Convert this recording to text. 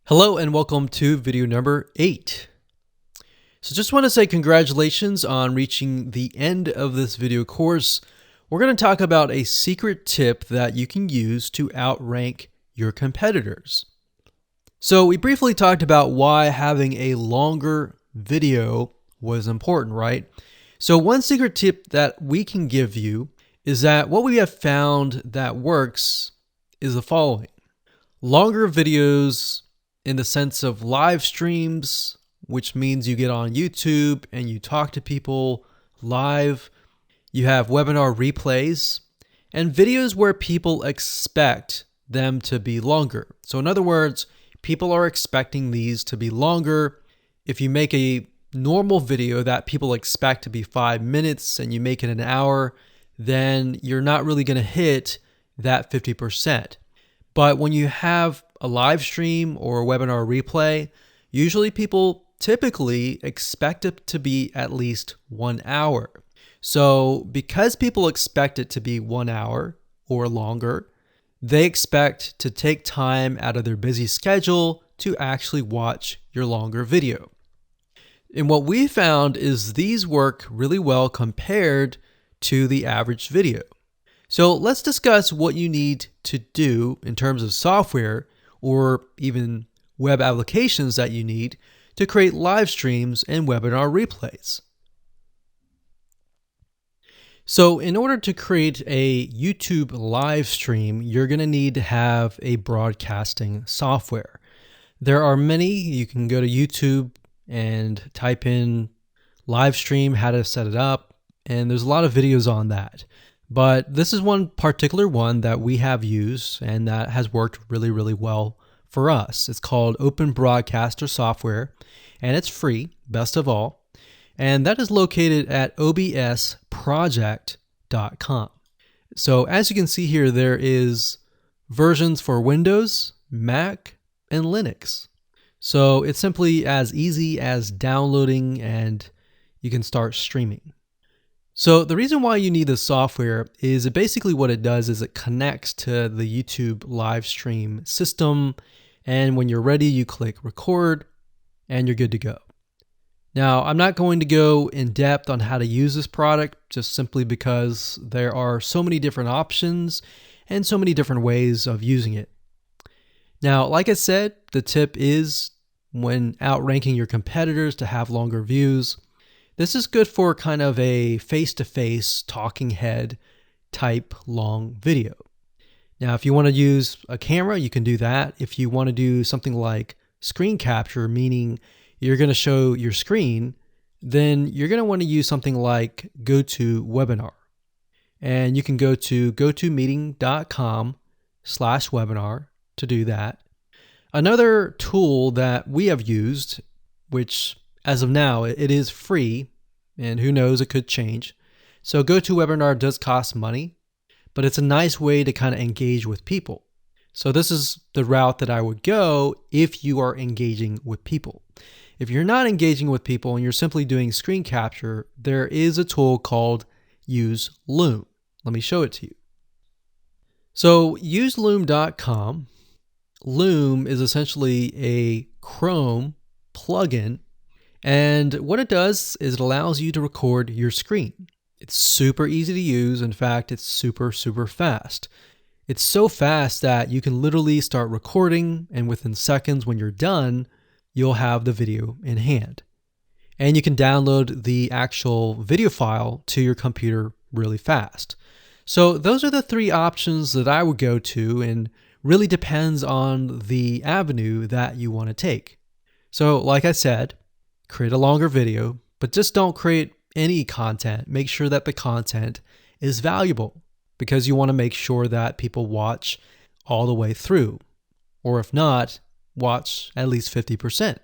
Hello and welcome to video number 8. So just want to say congratulations on reaching the end of this video course. We're going to talk about a secret tip that you can use to outrank your competitors. So we briefly talked about why having a longer video was important, right? So one secret tip that we can give you is that what we have found that works is the following. Longer videos in the sense of live streams, which means you get on YouTube and you talk to people live. You have webinar replays and videos where people expect them to be longer. So in other words, people are expecting these to be longer. If you make a normal video that people expect to be 5 minutes and you make it an hour, then you're not really going to hit that 50%. But when you have a live stream or a webinar replay, usually people typically expect it to be at least 1 hour. So because people expect it to be 1 hour or longer, they expect to take time out of their busy schedule to actually watch your longer video. And what we found is these work really well compared to the average video. So let's discuss what you need to do in terms of software or even web applications that you need to create live streams and webinar replays. So in order to create a YouTube live stream, you're going to need to have a broadcasting software. There are many. You can go to YouTube and type in live stream, how to set it up, and there's a lot of videos on that. But this is one particular one that we have used and that has worked really, really well for us. It's called Open Broadcaster Software, and it's free, best of all. And that is located at obsproject.com. So as you can see here, there is versions for Windows, Mac, and Linux. So it's simply as easy as downloading and you can start streaming. So the reason why you need this software is basically what it does is it connects to the YouTube live stream system. And when you're ready, you click record and you're good to go. Now, I'm not going to go in depth on how to use this product just simply because there are so many different options and so many different ways of using it. Now, like I said, the tip is when outranking your competitors to have longer views. This is good for kind of a face-to-face talking head type long video. Now, if you want to use a camera, you can do that. If you want to do something like screen capture, meaning you're going to show your screen, then you're going to want to use something like GoToWebinar. And you can go to gotomeeting.com/webinar to do that. Another tool that we have used, which as of now, it is free, and who knows, it could change. So GoToWebinar does cost money, but it's a nice way to kind of engage with people. So this is the route that I would go if you are engaging with people. If you're not engaging with people and you're simply doing screen capture, there is a tool called Use Loom. Let me show it to you. So useloom.com. Loom is essentially a Chrome plugin. And what it does is it allows you to record your screen. It's super easy to use. In fact, it's super, super fast. It's so fast that you can literally start recording, and within seconds when you're done, you'll have the video in hand. And you can download the actual video file to your computer really fast. So those are the 3 options that I would go to, and really depends on the avenue that you want to take. So like I said, create a longer video, but just don't create any content. Make sure that the content is valuable because you want to make sure that people watch all the way through. Or if not, watch at least 50%.